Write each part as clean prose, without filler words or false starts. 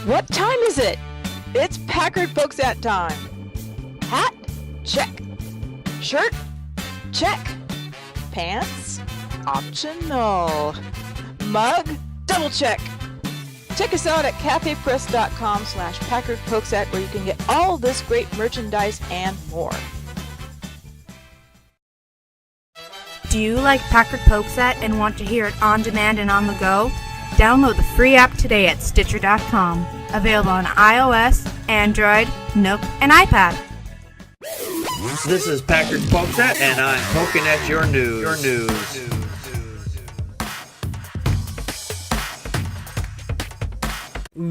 What time is it? It's Packard Pokes At time. Hat? Check. Shirt? Check. Pants? Optional. Mug? Double check. Check us out at cafepress.com/PackardPokesAt where you can get all this great merchandise and more. Do you like Packard Pokes At and want to hear it on demand and on the go? Download the free app today at Stitcher.com. Available on iOS, Android, Nook, and iPad. This is Packard Pokes At, and I'm poking at your news.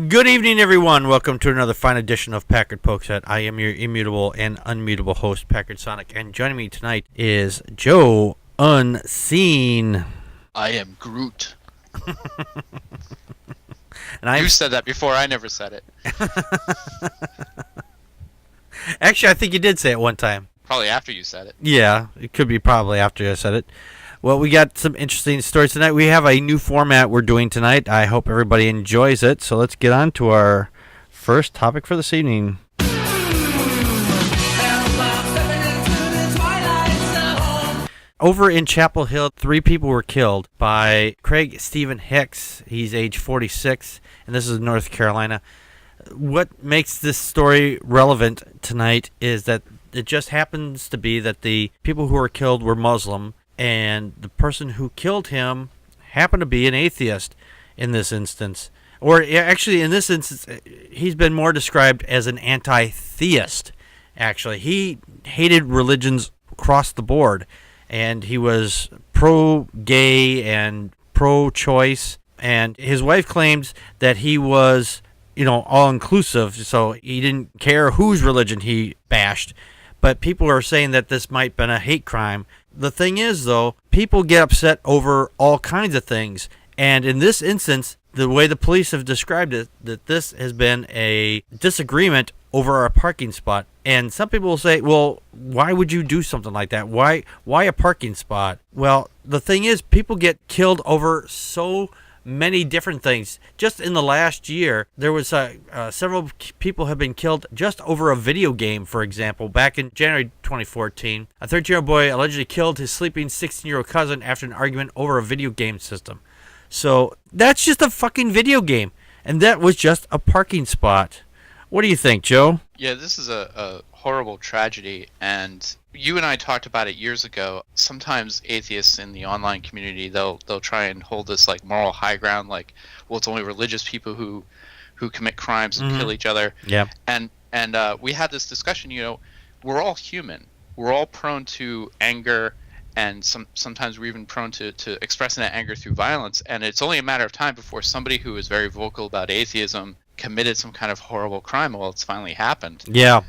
Good evening, everyone. Welcome to another fine edition of Packard Pokes At. I am your immutable and unmutable host, Packard Sonic, and joining me tonight is Joe Unseen. I am Groot. And you said that before. I never said it. Actually, I think you did say it one time. Probably after you said it. Yeah, it could be probably after I said it. Well, we got some interesting stories tonight. We have a new format we're doing tonight. I hope everybody enjoys it. So let's get on to our first topic for this evening. Over in Chapel Hill, 3 people were killed by Craig Stephen Hicks. He's age 46, and this is North Carolina. What makes this story relevant tonight is that it just happens to be that the people who were killed were Muslim, and the person who killed him happened to be an atheist in this instance. Or actually, in this instance, he's been more described as an anti-theist, actually. He hated religions across the board. And he was pro-gay and pro-choice. And his wife claims that he was, all-inclusive. So he didn't care whose religion he bashed. But people are saying that this might have been a hate crime. The thing is, though, people get upset over all kinds of things. And in this instance, the way the police have described it, that this has been a disagreement over a parking spot. And some people will say, well, why would you do something like that? Why a parking spot? Well, the thing is, people get killed over so many different things. Just in the last year, there was several people have been killed just over a video game, for example. Back in January 2014, a 13-year-old boy allegedly killed his sleeping 16-year-old cousin after an argument over a video game system. So that's just a fucking video game. And that was just a parking spot. What do you think, Joe? Yeah, this is a horrible tragedy, and you and I talked about it years ago. Sometimes atheists in the online community, they'll try and hold this like moral high ground, like, well, it's only religious people who commit crimes and kill each other. Yeah. And we had this discussion. We're all human. We're all prone to anger, and sometimes we're even prone to expressing that anger through violence. And it's only a matter of time before somebody who is very vocal about atheism committed some kind of horrible crime. Well, it's finally happened. Yeah.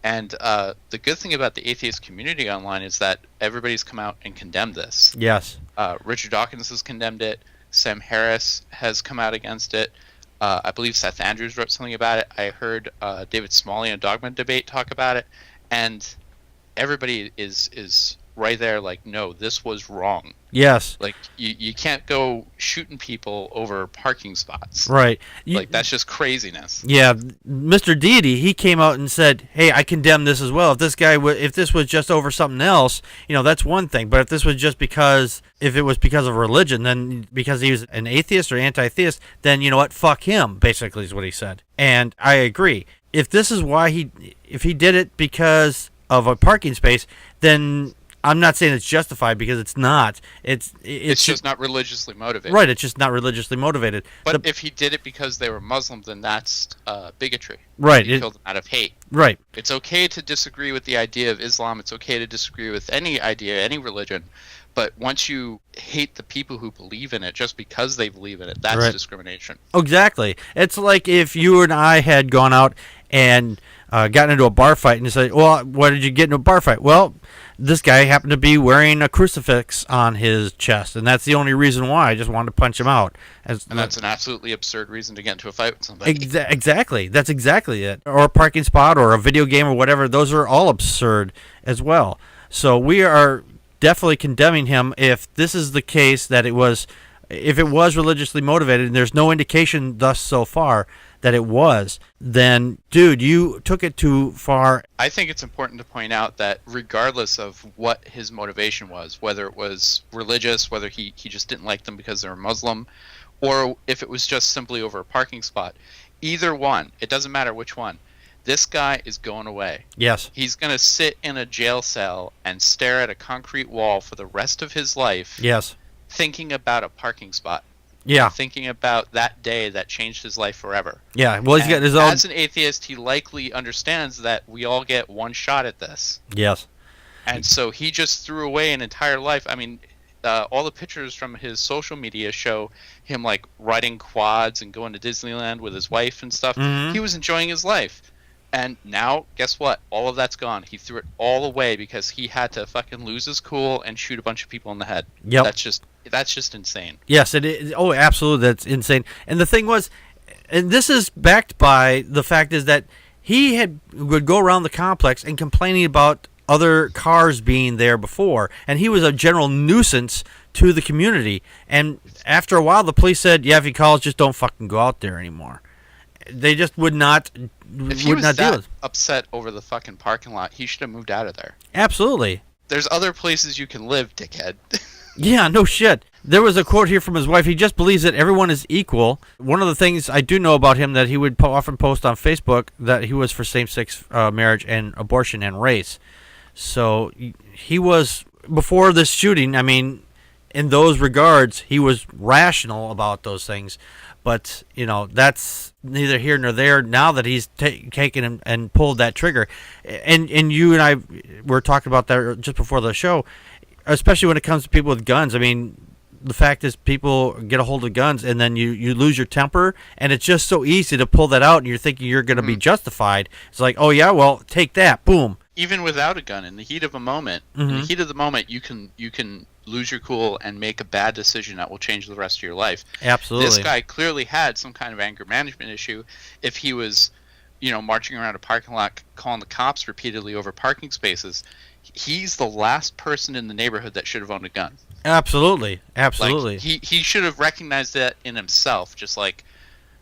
And the good thing about the atheist community online is that everybody's come out and condemned this. Yes. Richard Dawkins has condemned it. Sam Harris has come out against it. I believe Seth Andrews wrote something about it. I heard David Smalley in a Dogma Debate talk about it. And everybody is right there like, no, this was wrong. Yes. Like, you can't go shooting people over parking spots. Right. That's just craziness. Yeah. Mr. Deity, he came out and said, hey, I condemn this as well. If this was just over something else, that's one thing. But if this was just if it was because of religion, then because he was an atheist or anti-theist, then you know what? Fuck him, basically is what he said. And I agree. If this is why if he did it because of a parking space, then I'm not saying it's justified, because it's not. It's just not religiously motivated. Right, it's just not religiously motivated. But if he did it because they were Muslim, then that's bigotry. Right. He killed them out of hate. Right. It's okay to disagree with the idea of Islam. It's okay to disagree with any idea, any religion. But once you hate the people who believe in it just because they believe in it, that's right. Discrimination. Exactly. It's like if you and I had gone out and gotten into a bar fight and said, well, why did you get into a bar fight? Well, this guy happened to be wearing a crucifix on his chest, and that's the only reason why. I just wanted to punch him out. And that's an absolutely absurd reason to get into a fight with somebody. Exactly. That's exactly it. Or a parking spot or a video game or whatever. Those are all absurd as well. So we are definitely condemning him if this is the case, that it was If it was religiously motivated, and there's no indication thus so far that it was, then, dude, you took it too far. I think it's important to point out that regardless of what his motivation was, whether it was religious, whether he just didn't like them because they were Muslim, or if it was just simply over a parking spot, either one, it doesn't matter which one, this guy is going away. Yes. He's going to sit in a jail cell and stare at a concrete wall for the rest of his life. Yes. Thinking about a parking spot. Yeah. Thinking about that day that changed his life forever. Yeah. Well, he's got his own. As an atheist, he likely understands that we all get one shot at this. Yes. And so he just threw away an entire life. I mean, all the pictures from his social media show him like riding quads and going to Disneyland with his wife and stuff. Mm-hmm. He was enjoying his life. And now, guess what? All of that's gone. He threw it all away because he had to fucking lose his cool and shoot a bunch of people in the head. Yep. That's just insane. Yes, it is. Oh, absolutely, that's insane. And the thing was, and this is backed by the fact is that he would go around the complex and complaining about other cars being there before, and he was a general nuisance to the community. And after a while, the police said, "Yeah, if he calls, just don't fucking go out there anymore." They just would not. If he was that upset over the fucking parking lot, he should have moved out of there. Absolutely. There's other places you can live, dickhead. Yeah, no shit. There was a quote here from his wife. He just believes that everyone is equal. One of the things I do know about him that he would often post on Facebook that he was for same-sex marriage and abortion and race. So he was, before this shooting, I mean, in those regards, he was rational about those things. But, you know, that's neither here nor there now that he's taken and pulled that trigger. And you and I were talking about that just before the show, especially when it comes to people with guns. I mean, the fact is people get a hold of guns and then you lose your temper, and it's just so easy to pull that out, and you're thinking you're going to be justified. It's like, oh, yeah, well, take that. Boom. Even without a gun, in the heat of a moment, you can lose your cool and make a bad decision that will change the rest of your life. Absolutely. This guy clearly had some kind of anger management issue. If he was, marching around a parking lot calling the cops repeatedly over parking spaces, he's the last person in the neighborhood that should have owned a gun. Absolutely. Like, he should have recognized that in himself, just like,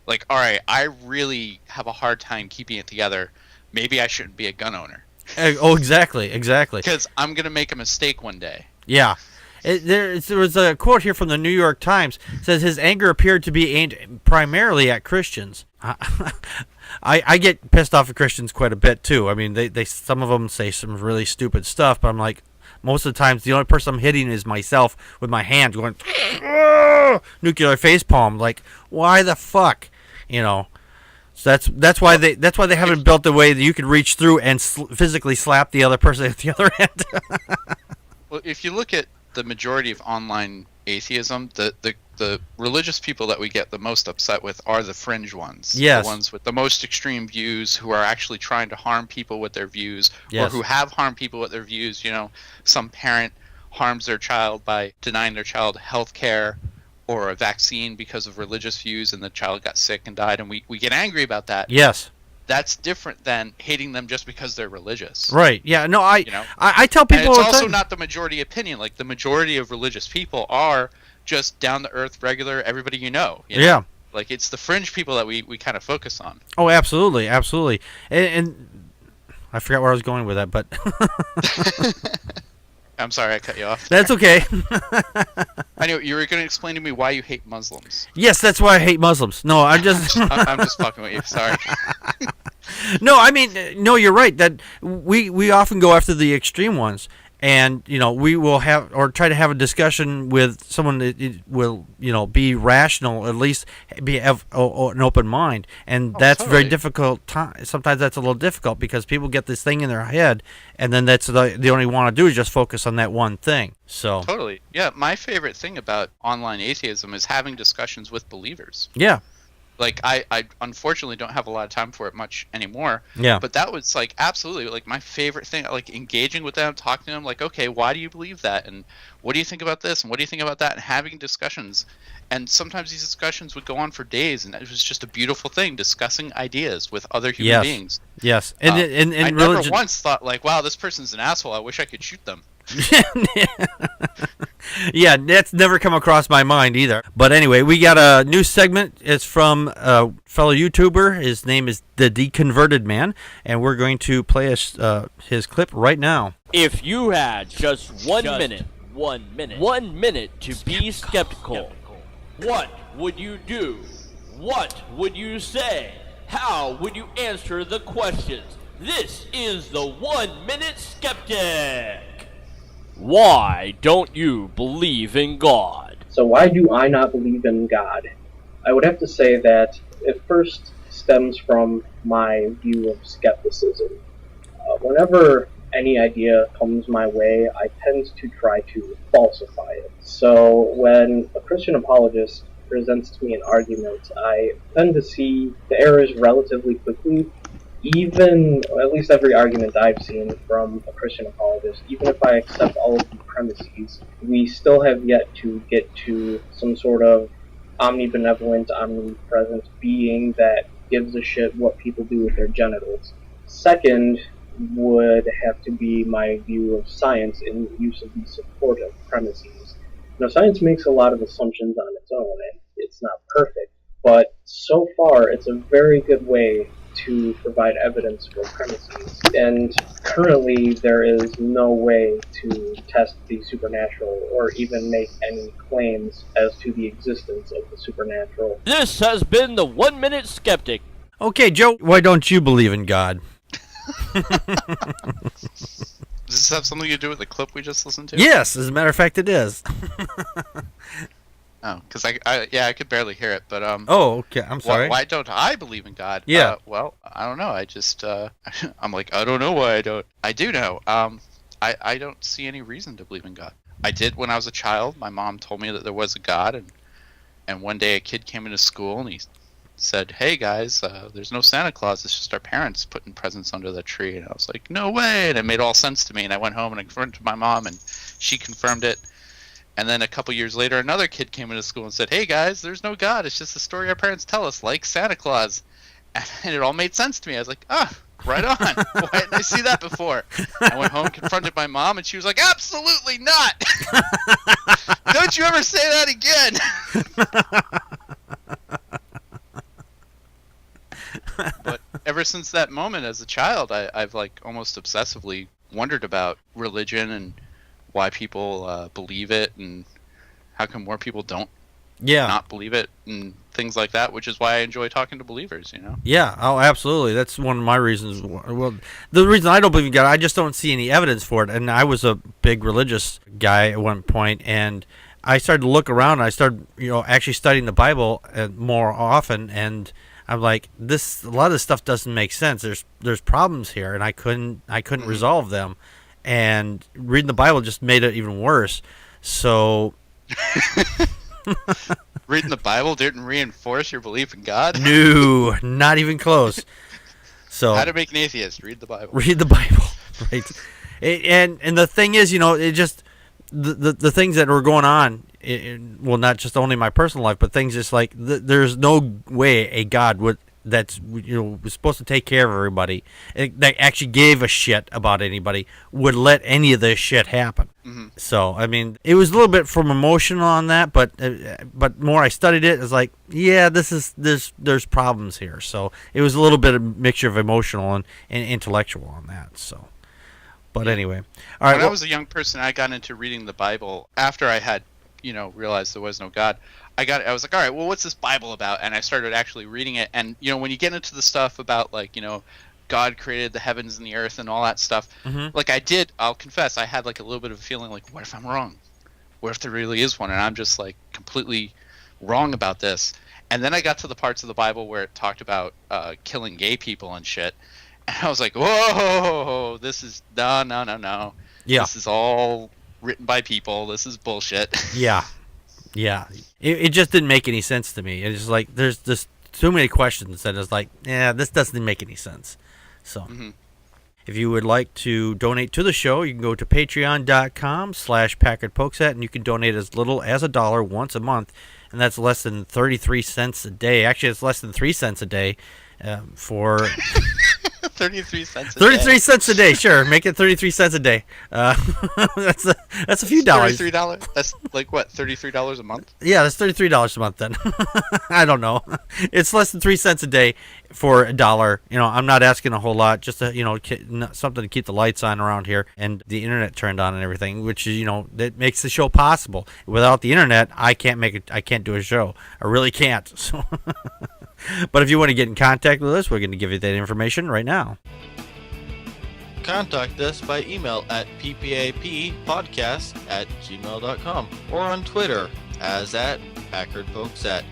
all right, I really have a hard time keeping it together. Maybe I shouldn't be a gun owner. Oh, exactly. Because I'm going to make a mistake one day. Yeah. There was a quote here from the New York Times. It says his anger appeared to be aimed primarily at Christians. I get pissed off at Christians quite a bit too. I mean, they some of them say some really stupid stuff, but I'm like, most of the times the only person I'm hitting is myself with my hand going nuclear facepalm. Like, why the fuck, So that's why they haven't built the way that you could reach through and physically slap the other person at the other end. Well, if you look at the majority of online atheism, the religious people that we get the most upset with are the fringe ones. Yes. The ones with the most extreme views who are actually trying to harm people with their views, yes, or who have harmed people with their views. Some parent harms their child by denying their child health care or a vaccine because of religious views, and the child got sick and died, and we get angry about that. Yes. That's different than hating them just because they're religious. Right. Yeah. No, I tell people and it's all the also time. not the majority opinion. Like, the majority of religious people are just down to earth, regular, everybody you know. Yeah. Like, it's the fringe people that we kind of focus on. Oh, absolutely. And I forgot where I was going with that, but I'm sorry I cut you off. That's okay. I knew you were going to explain to me why you hate Muslims. Yes, that's why I hate Muslims. No, I'm just I'm just fucking with you. Sorry. No, I mean, no, you're right. That we often go after the extreme ones, and we will have or try to have a discussion with someone that will be rational, at least have an open mind, and that's totally. very difficult. Sometimes that's a little difficult because people get this thing in their head, and then that's the only want to do is just focus on that one thing. So totally, yeah. My favorite thing about online atheism is having discussions with believers. Yeah. Like, I unfortunately don't have a lot of time for it much anymore. Yeah. But that was, like, absolutely, like, my favorite thing. Like, engaging with them, talking to them, like, okay, why do you believe that? And what do you think about this? And what do you think about that? And having discussions. And sometimes these discussions would go on for days, and it was just a beautiful thing, discussing ideas with other human beings. Yes. And I religion... never once thought, like, wow, this person's an asshole. I wish I could shoot them. Yeah, that's never come across my mind either. But anyway, we got a new segment. It's from a fellow YouTuber. His name is the Deconverted Man, and we're going to play his clip right now. If you had just 1 minute to be skeptical, what would you do? What would you say? How would you answer the questions? This is the 1 Minute Skeptic. Why don't you believe in God? So why do I not believe in God? I would have to say that it first stems from my view of skepticism. Whenever any idea comes my way, I tend to try to falsify it. So when a Christian apologist presents to me an argument, I tend to see the errors relatively quickly. Even, at least every argument I've seen from a Christian apologist, even if I accept all of the premises, we still have yet to get to some sort of omnibenevolent, omnipresent being that gives a shit what people do with their genitals. Second would have to be my view of science in use of these supportive premises. Now, science makes a lot of assumptions on its own, and it's not perfect, but so far it's a very good way to provide evidence for premises. And currently there is no way to test the supernatural or even make any claims as to the existence of the supernatural. This has been the 1 Minute Skeptic. Okay, Joe, why don't you believe in God? Does this have something to do with the clip we just listened to? Yes, as a matter of fact, it is. Oh, because I could barely hear it, but Oh, okay. I'm sorry. Why don't I believe in God? Yeah. Well, I don't know. I just I'm like, I don't know why I don't. I do know. I don't see any reason to believe in God. I did when I was a child. My mom told me that there was a God, and one day a kid came into school and he said, "Hey guys, there's no Santa Claus. It's just our parents putting presents under the tree." And I was like, "No way!" And it made all sense to me. And I went home and I confirmed to my mom, and she confirmed it. And then a couple years later, another kid came into school and said, "Hey guys, there's no God. It's just the story our parents tell us, like Santa Claus." And it all made sense to me. I was like, "Ah, right on. Why didn't I see that before?" I went home, confronted my mom, and she was like, "Absolutely not. Don't you ever say that again." But ever since that moment as a child, I've like almost obsessively wondered about religion and why people believe it and how come more people don't not believe it and things like that, which is why I enjoy talking to believers, you know? Yeah, oh, absolutely. That's one of my reasons. Well, the reason I don't believe in God, I just don't see any evidence for it. And I was a big religious guy at one point, and I started to look around, and I started, actually studying the Bible more often, and I'm like, a lot of this stuff doesn't make sense. There's problems here, and I couldn't resolve them. And reading the Bible just made it even worse. So reading the Bible didn't reinforce your belief in God? No, not even close. So how to make an atheist? Read the Bible. Read the Bible, right? And the thing is, it just the things that were going on. Well, not just only my personal life, but things just like there's no way a God was supposed to take care of everybody, that actually gave a shit about anybody, would let any of this shit happen. Mm-hmm. So I mean, it was a little bit from emotional on that, but more I studied it, it's like, yeah, there's problems here. So it was a little bit of a mixture of emotional and intellectual on that. So, but anyway, all right. When I was a young person, I got into reading the Bible after I had realized there was no God. I was like, all right, well, what's this Bible about? And I started actually reading it. And, when you get into the stuff about, like, God created the heavens and the earth and all that stuff, mm-hmm. like I'll confess, I had, like, a little bit of a feeling like, what if I'm wrong? What if there really is one? And I'm just, like, completely wrong about this. And then I got to the parts of the Bible where it talked about killing gay people and shit. And I was like, whoa, this is, no. Yeah. This is all written by people. This is bullshit. Yeah. It just didn't make any sense to me. It's just like there's just too many questions that it's like, yeah, this doesn't make any sense. So, mm-hmm. If you would like to donate to the show, you can go to patreon.com/Packard Pokes At, and you can donate as little as $1 once a month, and that's less than 33 cents a day. Actually, it's less than 3 cents a day for 33 cents a 33 day. cents a day, sure. Make it 33 cents a day. That's a few dollars. $33? That's like what, $33 a month? Yeah, that's $33 a month then. I don't know. It's less than 3 cents a day for $1. I'm not asking a whole lot, just to, something to keep the lights on around here and the internet turned on and everything, which is, that makes the show possible. Without the internet, I can't do a show. I really can't. So but if you want to get in contact with us, we're going to give you that information right now. Contact us by email at ppappodcast@gmail.com or on Twitter as at Packard Pokes At.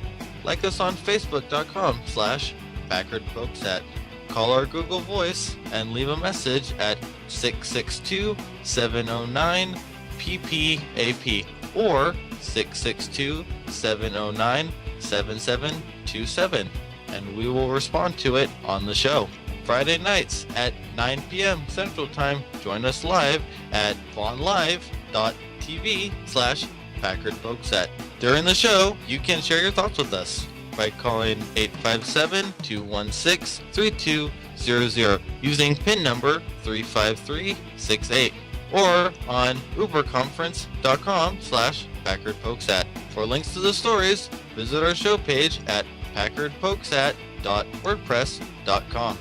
Like us on Facebook.com/Packard Pokes At. Call our Google Voice and leave a message at 662-709-PPAP or 662-709-7727, and we will respond to it on the show. Friday nights at 9 p.m. Central Time. Join us live at vonlive.tv/Packard Pokes At. During the show, you can share your thoughts with us by calling 857-216-3200 using PIN number 35368 or on uberconference.com/Packard Pokes At. For links to the stories, visit our show page at packardpokesat.wordpress.com.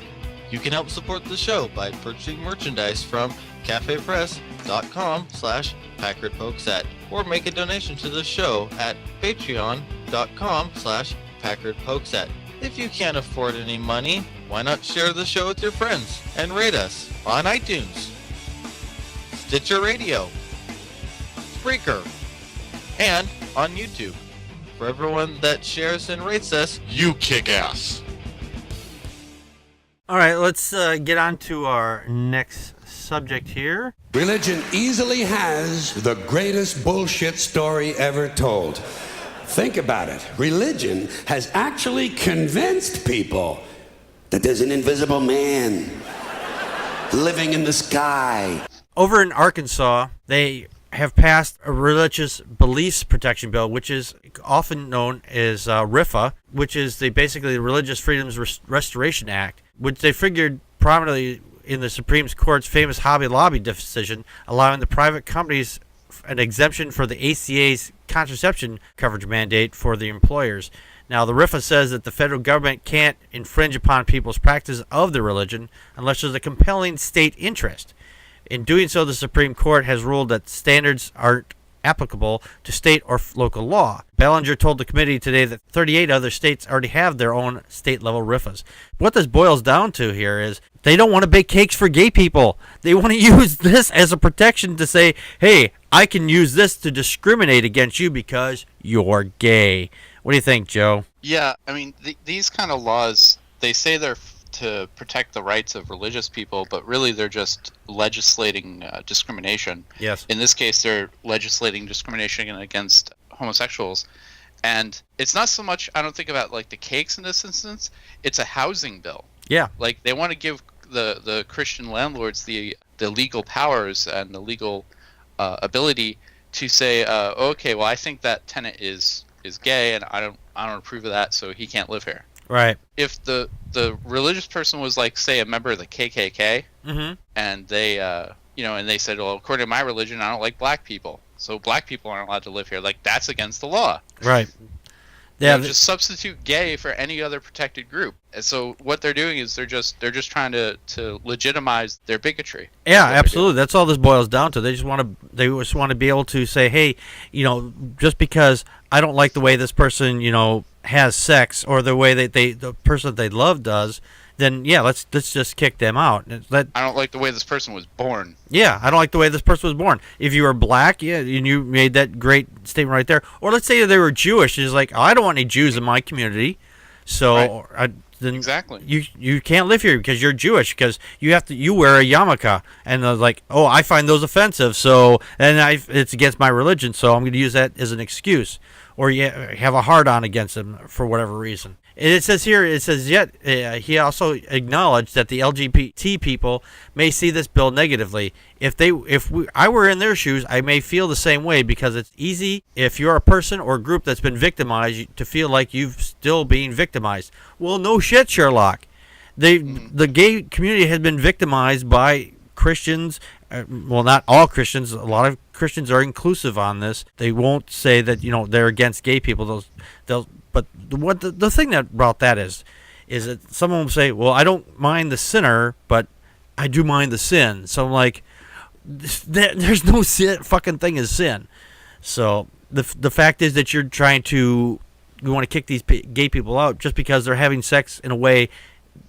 You can help support the show by purchasing merchandise from cafepress.com/Packard Pokes At or make a donation to the show at patreon.com/Packard Pokes At. If you can't afford any money, why not share the show with your friends and rate us on iTunes, Stitcher Radio, Spreaker, and on YouTube. For everyone that shares and rates us, You kick ass. All right, let's get on to our next subject here. Religion easily has the greatest bullshit story ever told. Think about it. Religion has actually convinced people that there's an invisible man living in the sky. Over in Arkansas, they have passed a religious beliefs protection bill, which is often known as RFRA, which is basically the Religious Freedoms Restoration Act, which they figured prominently in the Supreme Court's famous Hobby Lobby decision, allowing the private companies an exemption for the ACA's contraception coverage mandate for the employers. Now, the RFRA says that the federal government can't infringe upon people's practice of their religion unless there's a compelling state interest. In doing so, the Supreme Court has ruled that standards aren't applicable to state or local law. Ballinger told the committee today that 38 other states already have their own state-level RFRAs. What this boils down to here is they don't want to bake cakes for gay people. They want to use this as a protection to say, hey, I can use this to discriminate against you because you're gay. What do you think, Joe? Yeah, I mean, these kind of laws, they say they're to protect the rights of religious people, but really they're just legislating discrimination. Yes. In this case, they're legislating discrimination against homosexuals. And it's not so much, I don't think about like the cakes in this instance, it's a housing bill. Yeah. Like they want to give the Christian landlords the legal powers and the legal ability to say, okay, well, I think that tenant is gay and I don't approve of that, so he can't live here. Right. If the religious person was like, say, a member of the KKK, Mm-hmm. and they and they said, well, according to my religion, I don't like black people, so black people aren't allowed to live here. Like, that's against the law. Right. Yeah. Just substitute gay for any other protected group. And so what they're doing is they're just trying to legitimize their bigotry. Yeah, absolutely. That's all this boils down to. They just want to be able to say, hey, just because I don't like the way this person, has sex or the way that the person that they love does, then yeah, let's just kick them out. I don't like the way this person was born. Yeah, I don't like the way this person was born. If you were black, yeah, and you made that great statement right there. Or let's say they were Jewish. It's like, I don't want any Jews in my community. So then exactly, you can't live here because you're Jewish, because you wear a yarmulke, and they're like, oh, I find those offensive, so it's against my religion, so I'm going to use that as an excuse, or you have a hard-on against them for whatever reason. And it says here, yet he also acknowledged that the LGBT people may see this bill negatively. I were in their shoes, I may feel the same way, because it's easy if you're a person or group that's been victimized to feel like you've still being victimized. Well, no shit, Sherlock. the gay community has been victimized by Christians. Well, not all Christians. A lot of Christians are inclusive on this. They won't say that they're against gay people. But the thing that about that is that someone will say, well, I don't mind the sinner, but I do mind the sin. So I'm like, there's no fucking thing as sin. So the fact is that you want to kick these gay people out just because they're having sex in a way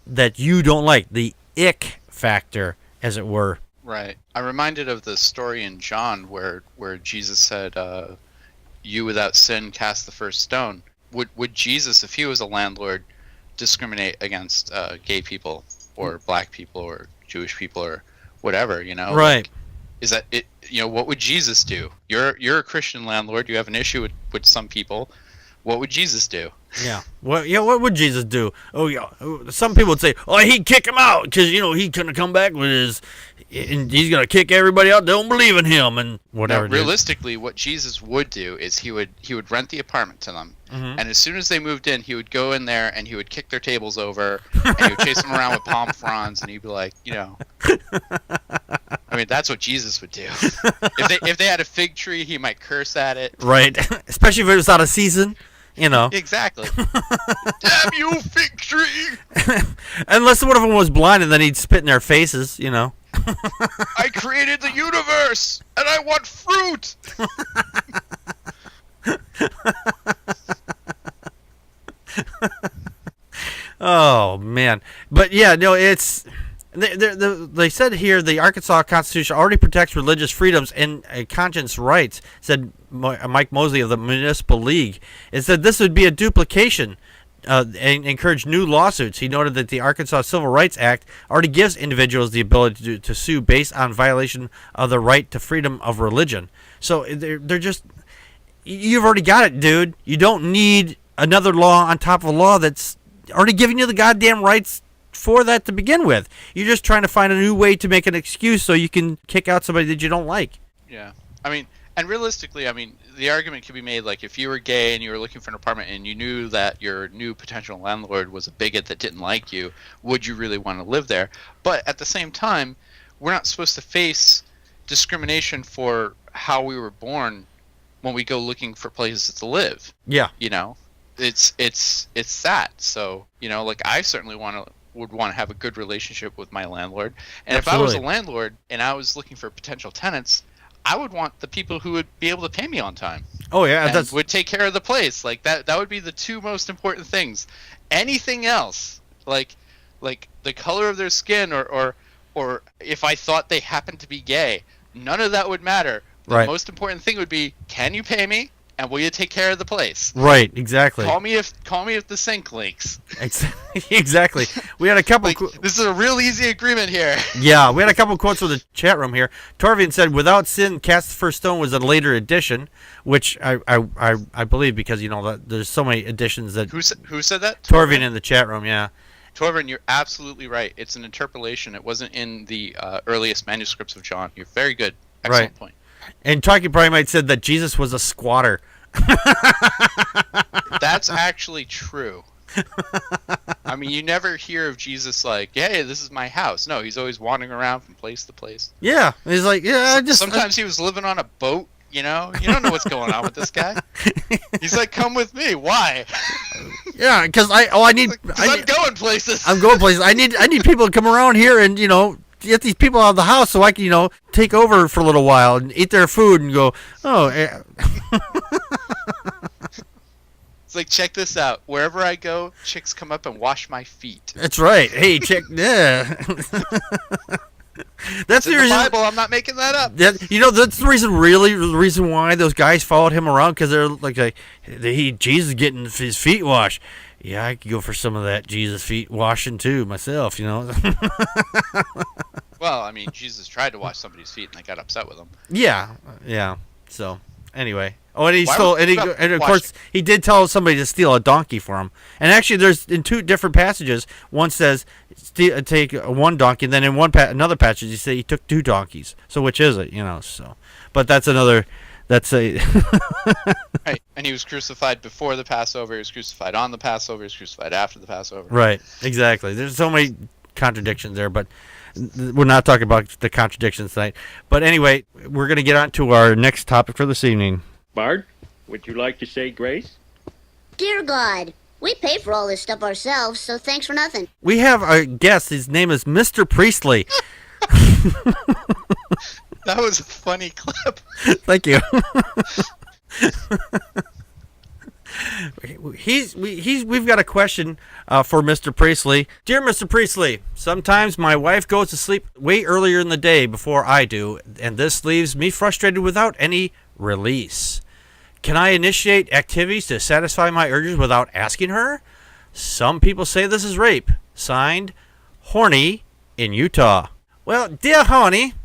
that you don't like, the ick factor, as it were. Right. I'm reminded of the story in John where Jesus said, "You without sin cast the first stone." Would Jesus, if he was a landlord, discriminate against gay people or black people or Jewish people or whatever? Right. Like, is that it? What would Jesus do? You're a Christian landlord. You have an issue with some people. What would Jesus do? Yeah. Well, yeah. What would Jesus do? Oh, yeah. Some people would say, "Oh, he'd kick him out because he's gonna come back with and he's gonna kick everybody out. They don't believe in him and whatever." Now, realistically, what Jesus would do is he would rent the apartment to them, and as soon as they moved in, he would go in there and he would kick their tables over, and he would chase them around with palm fronds, and he'd be like, I mean, that's what Jesus would do. If they had a fig tree, he might curse at it. Right. Especially if it was out of season. Exactly. Damn you, fig tree! Unless one of them was blind, and then he'd spit in their faces. I created the universe, and I want fruit. Oh man, but yeah, no, it's. They said here the Arkansas Constitution already protects religious freedoms and conscience rights, said Mike Mosley of the Municipal League. It said this would be a duplication and encourage new lawsuits. He noted that the Arkansas Civil Rights Act already gives individuals the ability to sue based on violation of the right to freedom of religion. So they're just, you've already got it, dude. You don't need another law on top of a law that's already giving you the goddamn rights for that to begin with. You're just trying to find a new way to make an excuse so you can kick out somebody that you don't like. Yeah. I mean, and realistically, the argument could be made, like, if you were gay and you were looking for an apartment and you knew that your new potential landlord was a bigot that didn't like you, would you really want to live there? But at the same time, we're not supposed to face discrimination for how we were born when we go looking for places to live. Yeah. It's that. So, like, I certainly would want to have a good relationship with my landlord. And Absolutely. If I was a landlord and I was looking for potential tenants, I would want the people who would be able to pay me on time. Oh yeah, and would take care of the place. Like that would be the two most important things. Anything else, like the color of their skin or if I thought they happened to be gay, none of that would matter. The most important thing would be, can you pay me? And will you take care of the place? Right, exactly. Call me if the sink leaks. Exactly. We had a couple. This is a real easy agreement here. Yeah, we had a couple quotes from the chat room here. Torvian said, "Without sin, cast the first stone" was a later addition, which I believe because that there's so many additions that. Who said that? Torvian in the chat room, yeah. Torvian, you're absolutely right. It's an interpolation. It wasn't in the earliest manuscripts of John. You're very good. Excellent point. And Talkie probably might said that Jesus was a squatter. That's actually true. You never hear of Jesus like, "Hey, this is my house." No, he's always wandering around from place to place. Yeah, he's like, "Yeah, Sometimes he was living on a boat. You don't know what's going on with this guy. He's like, "Come with me." Why? Yeah, because I'm going places. I'm going places. I need people to come around here and get these people out of the house so I can, take over for a little while and eat their food and go, oh. It's like, check this out. Wherever I go, chicks come up and wash my feet. That's right. Hey, chick, yeah. That's the Bible. I'm not making that up. That's the reason why those guys followed him around, because they're like Jesus getting his feet washed. Yeah, I could go for some of that Jesus feet washing too myself, Well, Jesus tried to wash somebody's feet and they got upset with him. Yeah. So anyway, of course he did tell somebody to steal a donkey for him. And actually, there's in two different passages. One says take one donkey, and then in another passage he said he took two donkeys. So which is it? So, but that's another That's a Right. And he was crucified before the Passover. He was crucified on the Passover. He was crucified after the Passover. right. Exactly. There's so many contradictions there, but we're not talking about the contradictions tonight. But anyway, we're going to get on to our next topic for this evening. Bard, would you like to say grace? Dear God, we pay for all this stuff ourselves, so thanks for nothing. We have a guest. His name is Mr. Priestley. That was a funny clip. Thank you. We've got a question for Mr. Priestley. Dear Mr. Priestley, sometimes my wife goes to sleep way earlier in the day before I do, and this leaves me frustrated without any release. Can I initiate activities to satisfy my urges without asking her? Some people say this is rape. Signed, Horny in Utah. Well, dear Horny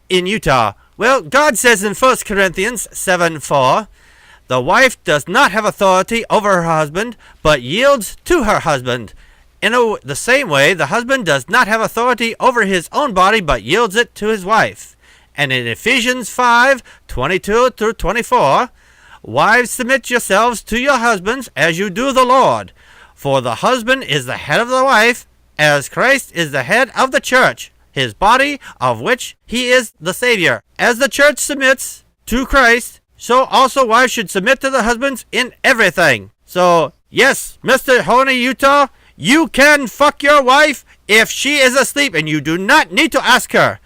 in Utah, well, God says in 1 Corinthians 7:4, the wife does not have authority over her husband, but yields to her husband. In the same way, the husband does not have authority over his own body, but yields it to his wife. And in Ephesians 5:22-24, wives, submit yourselves to your husbands as you do the Lord. For the husband is the head of the wife, as Christ is the head of the church, his body, of which he is the Savior. As the church submits to Christ, so also wives should submit to the husbands in everything. So, yes, Mr. Horny Utah, you can fuck your wife if she is asleep, and you do not need to ask her.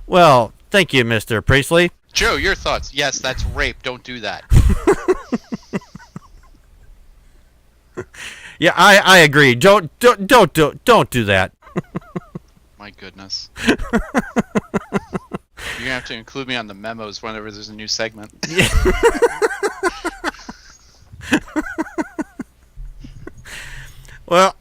Well, thank you, Mr. Priestley. Joe, your thoughts? Yes, that's rape. Don't do that. Yeah, I agree. Don't do that. My goodness. You're gonna have to include me on the memos whenever there's a new segment. Yeah. Well,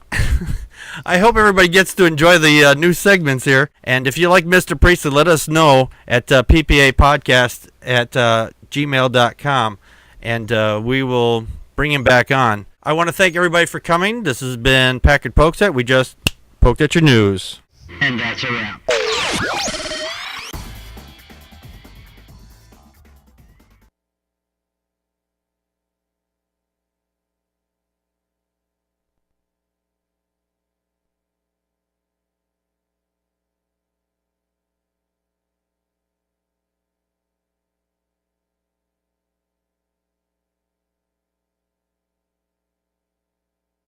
I hope everybody gets to enjoy the new segments here. And if you like Mr. Priestley, let us know at ppapodcast@gmail.com, and we will bring him back on. I want to thank everybody for coming. This has been Packard Pokes At. We just poked at your news. And that's a wrap.